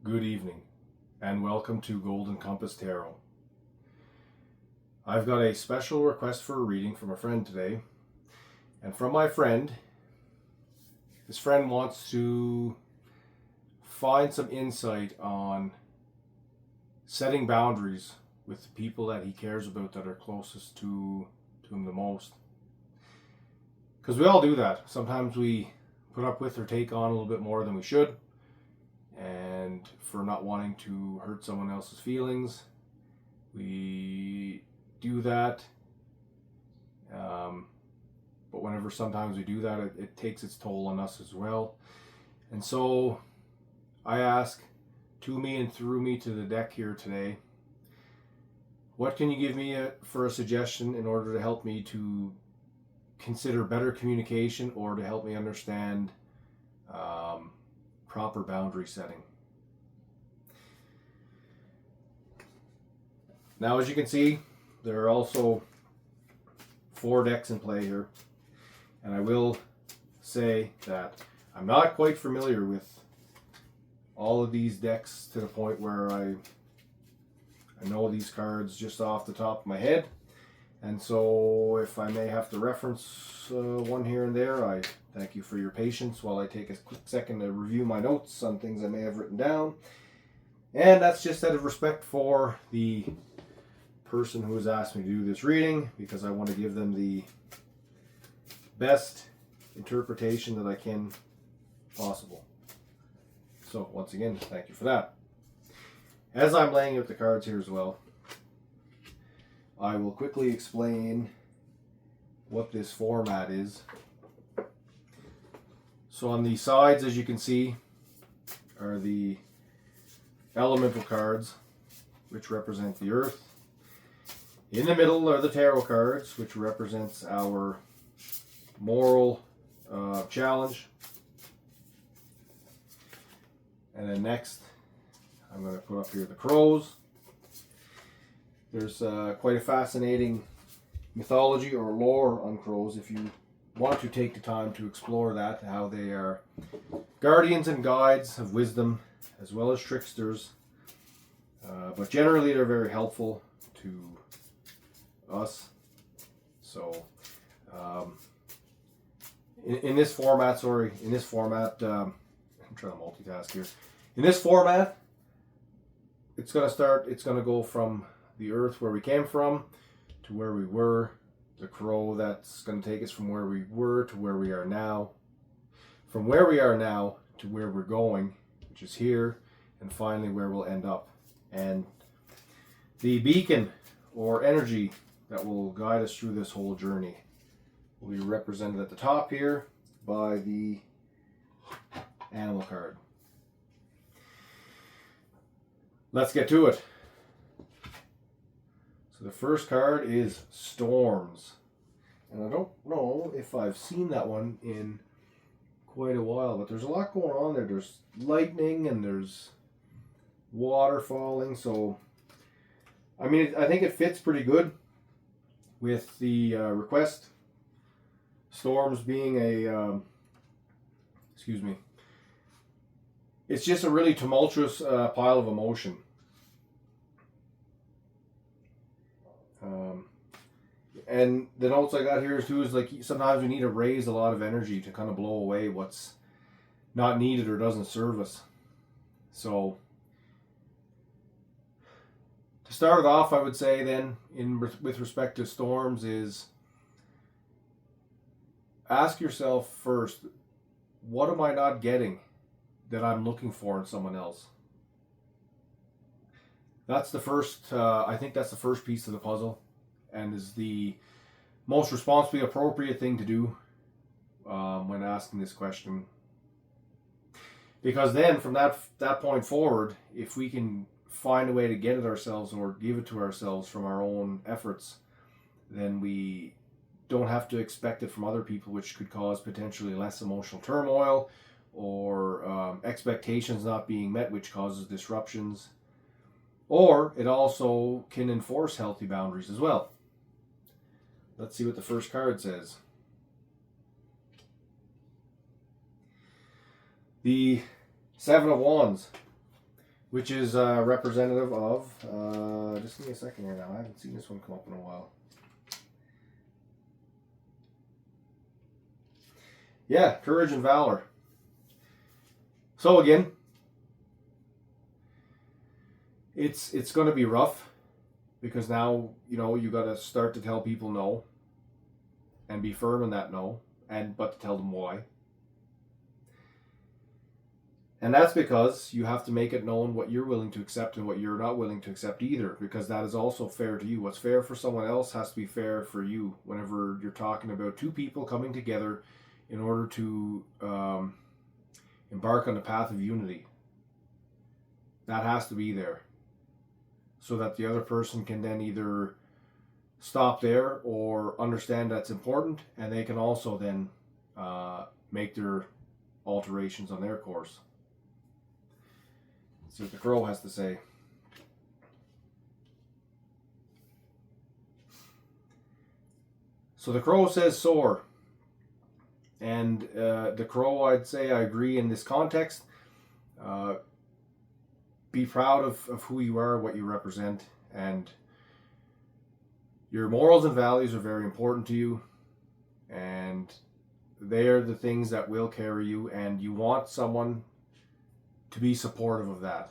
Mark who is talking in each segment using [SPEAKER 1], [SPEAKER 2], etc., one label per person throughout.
[SPEAKER 1] Good evening, and welcome to Golden Compass Tarot. I've got a special request for a reading from a friend today, and from my friend, this friend wants to find some insight on setting boundaries with the people that he cares about that are closest to him the most. Because we all do that. Sometimes we put up with or take on a little bit more than we should, and for not wanting to hurt someone else's feelings, we do that. But whenever sometimes we do that, it takes its toll on us as well. And so I ask, to me and through me to the deck here today, what can you give me for a suggestion in order to help me to consider better communication, or to help me understand proper boundary setting? Now, as you can see, there are also 4 decks in play here, and I will say that I'm not quite familiar with all of these decks to the point where I know these cards just off the top of my head, and so if I may have to reference one here and there, I thank you for your patience while I take a quick second to review my notes on things I may have written down. And that's just out of respect for the person who has asked me to do this reading, because I want to give them the best interpretation that I can possible. So once again, thank you for that. As I'm laying out the cards here as well, I will quickly explain what this format is. So on the sides, as you can see, are the elemental cards, which represent the earth. In the middle are the tarot cards, which represents our moral challenge. And then next, I'm going to put up here the crows. There's quite a fascinating mythology or lore on crows if you want to take the time to explore that, how they are guardians and guides of wisdom as well as tricksters. But generally they're very helpful to us. So in this format, I'm trying to multitask here. In this format, it's going to go from the earth where we came from to where we were, the crow that's going to take us from where we were to where we are now, from where we are now to where we're going, which is here, and finally where we'll end up. And the beacon or energy that will guide us through this whole journey will be represented at the top here by the animal card. Let's get to it. So the first card is Storms. And I don't know if I've seen that one in quite a while, but there's a lot going on there. There's lightning and there's water falling. So, I mean, I think it fits pretty good with the request. Storms being it's just a really tumultuous pile of emotion. And the notes I got here too is like sometimes we need to raise a lot of energy to kind of blow away what's not needed or doesn't serve us. So to start it off, I would say then, with respect to storms, is ask yourself first, what am I not getting that I'm looking for in someone else? That's the first, I think that's the first piece of the puzzle, and is the most responsibly appropriate thing to do when asking this question. Because then from that point forward, if we can find a way to get it ourselves or give it to ourselves from our own efforts, then we don't have to expect it from other people, which could cause potentially less emotional turmoil, or expectations not being met, which causes disruptions. Or it also can enforce healthy boundaries as well. Let's see what the first card says. The Seven of Wands. which is representative of, just give me a second here now, I haven't seen this one come up in a while. Yeah, courage and valor. So again, it's going to be rough, because now, you know, you got to start to tell people no, and be firm in that no, but to tell them why. And that's because you have to make it known what you're willing to accept and what you're not willing to accept either, because that is also fair to you. What's fair for someone else has to be fair for you whenever you're talking about two people coming together in order to embark on the path of unity. That has to be there, so that the other person can then either stop there or understand that's important, and they can also then make their alterations on their course. Let's see what the crow has to say. So the crow says soar. And the crow, I'd say I agree in this context. Be proud of who you are, what you represent, and your morals and values are very important to you, and they are the things that will carry you, and you want someone to be supportive of that.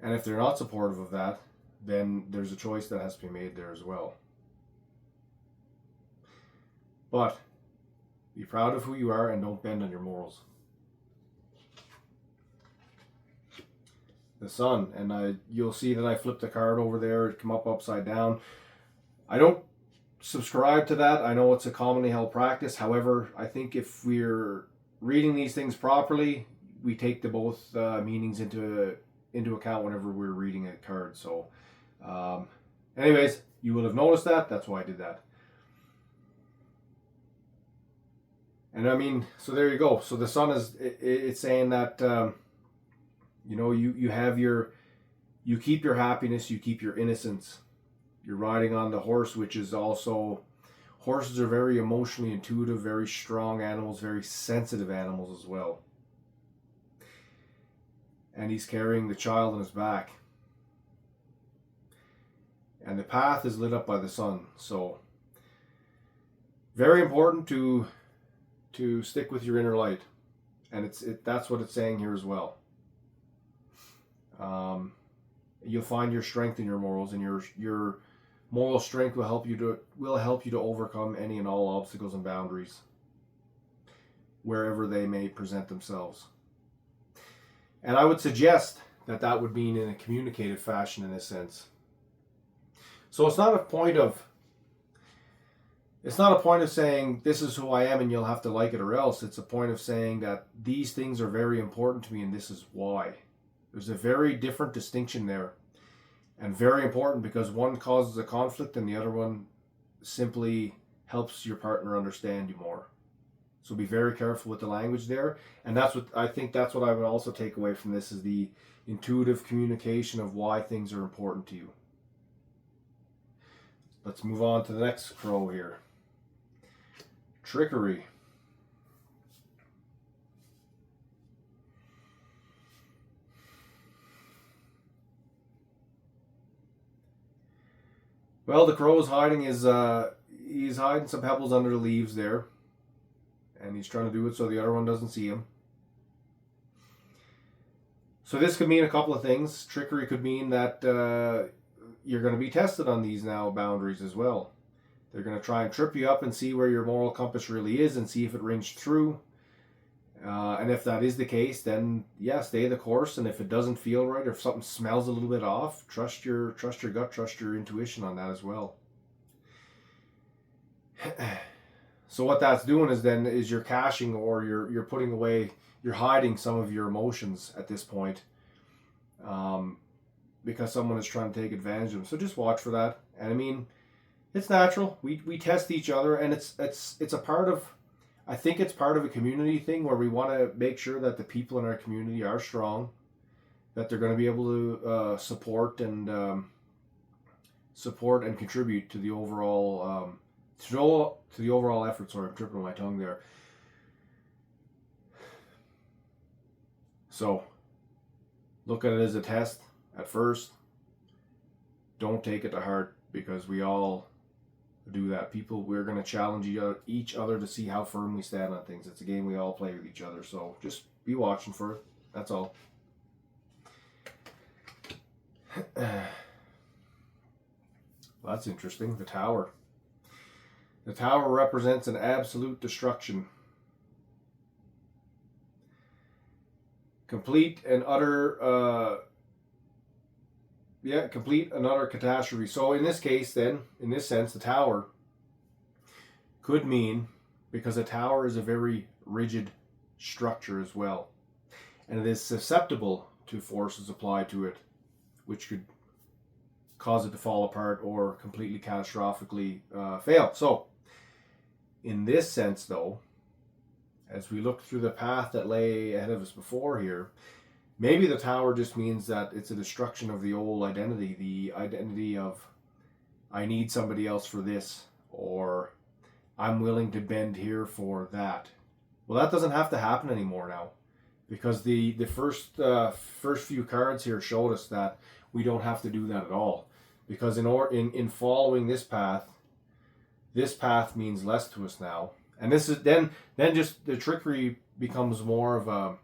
[SPEAKER 1] And if they're not supportive of that, then there's a choice that has to be made there as well. But be proud of who you are and don't bend on your morals. The sun, and you'll see that I flipped the card over there, it come up upside down. I don't subscribe to that. I know it's a commonly held practice. However, I think if we're reading these things properly, we take the both meanings into account whenever we're reading a card. So anyways, you will have noticed that. That's why I did that. And I mean, so there you go. So the sun it's saying that you know, you keep your happiness, you keep your innocence. You're riding on the horse, which is also, horses are very emotionally intuitive, very strong animals, very sensitive animals as well. And he's carrying the child on his back. And the path is lit up by the sun. So very important to stick with your inner light. And that's what it's saying here as well. You'll find your strength in your morals, and your moral strength will help you to overcome any and all obstacles and boundaries wherever they may present themselves. And I would suggest that would mean in a communicative fashion in a sense. So it's not a point of saying this is who I am and you'll have to like it or else. It's a point of saying that these things are very important to me and this is why. There's a very different distinction there, and very important, because one causes a conflict and the other one simply helps your partner understand you more. So be very careful with the language there, and that's what I would also take away from this, is the intuitive communication of why things are important to you. Let's move on to the next crow here. Trickery. Well, the crow is hiding he's hiding some pebbles under the leaves there. And he's trying to do it so the other one doesn't see him. So this could mean a couple of things. Trickery could mean that you're going to be tested on these now boundaries as well. They're going to try and trip you up and see where your moral compass really is and see if it rings true. And if that is the case, then yeah, stay the course. And if it doesn't feel right, or if something smells a little bit off, trust your gut, trust your intuition on that as well. So what that's doing is you're caching, or you're putting away, you're hiding some of your emotions at this point, because someone is trying to take advantage of them. So just watch for that. And I mean, it's natural. We test each other, and it's a part of. I think it's part of a community thing where we want to make sure that the people in our community are strong, that they're going to be able to support and contribute to the overall to the overall effort. Sorry, I'm tripping my tongue there. So look at it as a test at first. Don't take it to heart, because we all do that. We're going to challenge each other to see how firm we stand on things. It's a game we all play with each other. So just be watching for it. That's all. Well, that's interesting. The Tower. The Tower represents an absolute destruction. Complete and utter catastrophe. So in this case then, in this sense, the Tower could mean, because a tower is a very rigid structure as well, and it is susceptible to forces applied to it, which could cause it to fall apart or completely catastrophically fail. So in this sense though, as we look through the path that lay ahead of us before here, maybe the Tower just means that it's a destruction of the old identity, the identity of I need somebody else for this, or I'm willing to bend here for that. Well, that doesn't have to happen anymore now, because the first few cards here showed us that we don't have to do that at all, because in following this path means less to us now. And this is then just the trickery becomes more of a,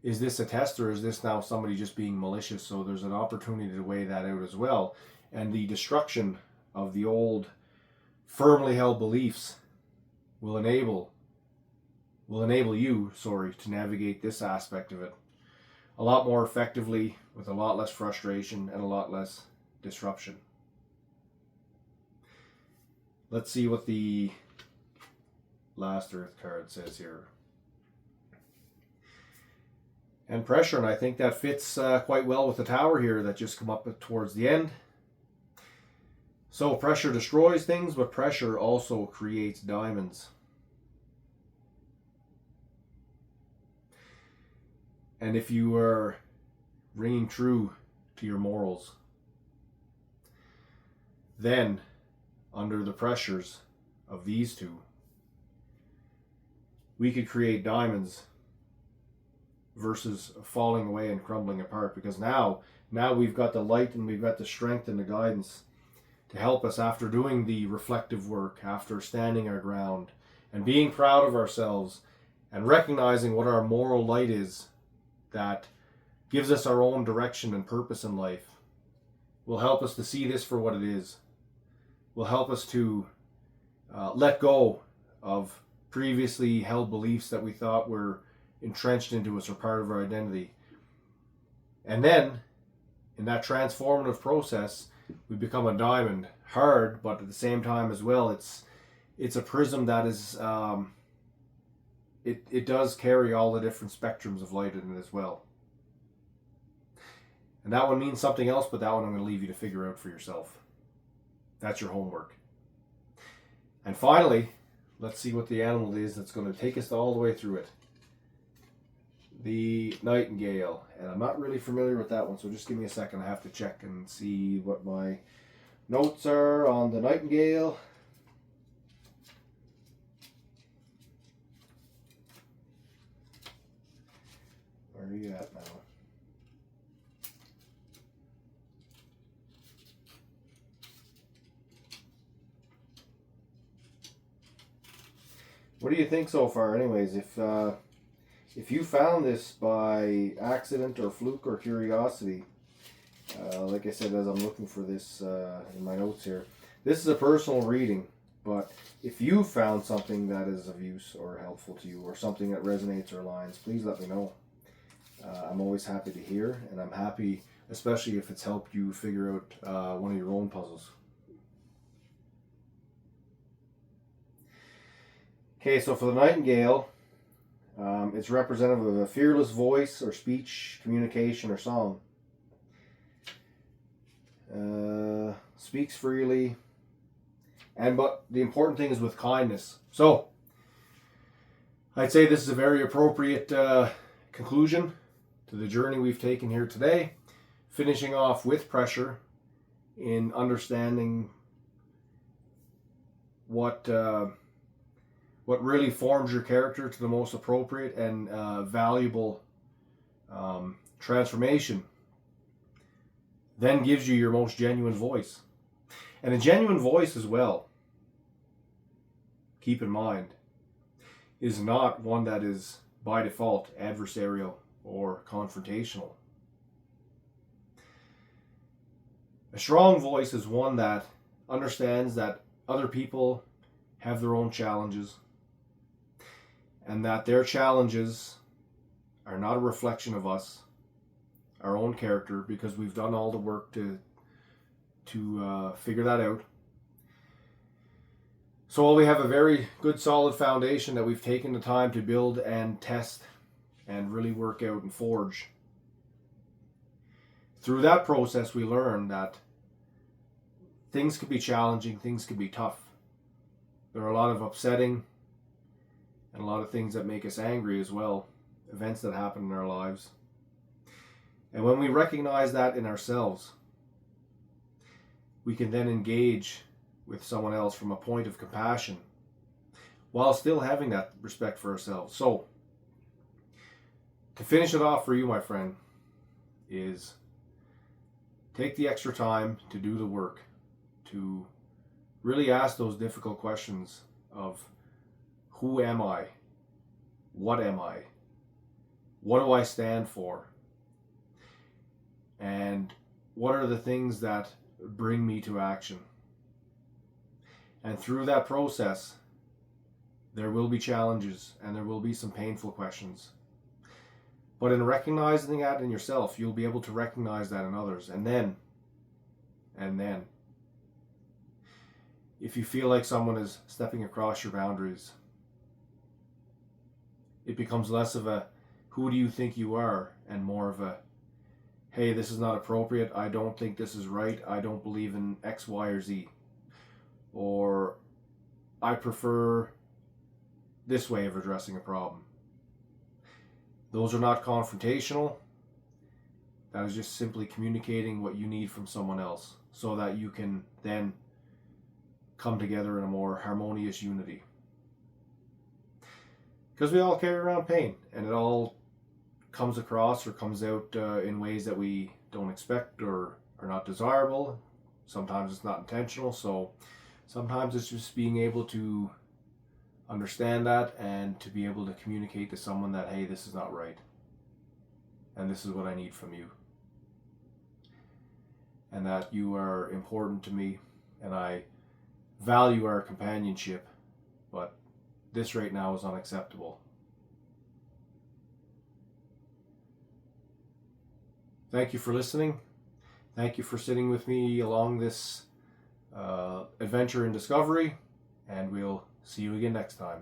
[SPEAKER 1] is this a test, or is this now somebody just being malicious? So there's an opportunity to weigh that out as well. And the destruction of the old firmly held beliefs will enable you, to navigate this aspect of it a lot more effectively, with a lot less frustration and a lot less disruption. Let's see what the last Earth card says here. And pressure, and I think that fits quite well with the Tower here that just come up towards the end. So pressure destroys things, but pressure also creates diamonds. And if you are ringing true to your morals, then under the pressures of these two, we could create diamonds versus falling away and crumbling apart, because now we've got the light and we've got the strength and the guidance to help us after doing the reflective work, after standing our ground and being proud of ourselves and recognizing what our moral light is that gives us our own direction and purpose in life. Will help us to see this for what it is. Will help us to let go of previously held beliefs that we thought were entrenched into us or part of our identity. And then, in that transformative process, we become a diamond. Hard, but at the same time as well, it's a prism that is, it does carry all the different spectrums of light in it as well. And that one means something else, but that one I'm going to leave you to figure out for yourself. That's your homework. And finally, let's see what the animal is that's going to take us all the way through it. The nightingale. And I'm not really familiar with that one, so just give me a second. I have to check and see what my notes are on the nightingale. Where are you at now? What do you think so far? Anyways, if you found this by accident or fluke or curiosity, like I said, as I'm looking for this in my notes here, this is a personal reading, but if you found something that is of use or helpful to you, or something that resonates or aligns, please let me know. I'm always happy to hear, and I'm happy, especially if it's helped you figure out one of your own puzzles. Okay, so for the nightingale, it's representative of a fearless voice or speech, communication, or song. Speaks freely, but the important thing is with kindness. So, I'd say this is a very appropriate conclusion to the journey we've taken here today, finishing off with pressure in understanding what really forms your character to the most appropriate and valuable transformation then gives you your most genuine voice. And a genuine voice as well, keep in mind, is not one that is by default adversarial or confrontational. A strong voice is one that understands that other people have their own challenges and that their challenges are not a reflection of us, our own character, because we've done all the work to figure that out. So while we have a very good solid foundation that we've taken the time to build and test and really work out and forge, through that process we learn that things can be challenging, things can be tough. There are a lot of upsetting and a lot of things that make us angry as well, events that happen in our lives. And when we recognize that in ourselves, we can then engage with someone else from a point of compassion while still having that respect for ourselves. So, to finish it off for you, my friend, is take the extra time to do the work, to really ask those difficult questions of who am I? What am I? What do I stand for? And what are the things that bring me to action? And through that process, there will be challenges and there will be some painful questions. But in recognizing that in yourself, you'll be able to recognize that in others. And then, if you feel like someone is stepping across your boundaries, it becomes less of a, who do you think you are? And more of a, hey, this is not appropriate. I don't think this is right. I don't believe in X, Y, or Z. Or I prefer this way of addressing a problem. Those are not confrontational. That is just simply communicating what you need from someone else so that you can then come together in a more harmonious unity. Because we all carry around pain, and it all comes across or comes out in ways that we don't expect or are not desirable. Sometimes it's not intentional, so sometimes it's just being able to understand that and to be able to communicate to someone that, hey, this is not right, and this is what I need from you, and that you are important to me, and I value our companionship, but this right now is unacceptable. Thank you for listening. Thank you for sitting with me along this adventure in discovery, and we'll see you again next time.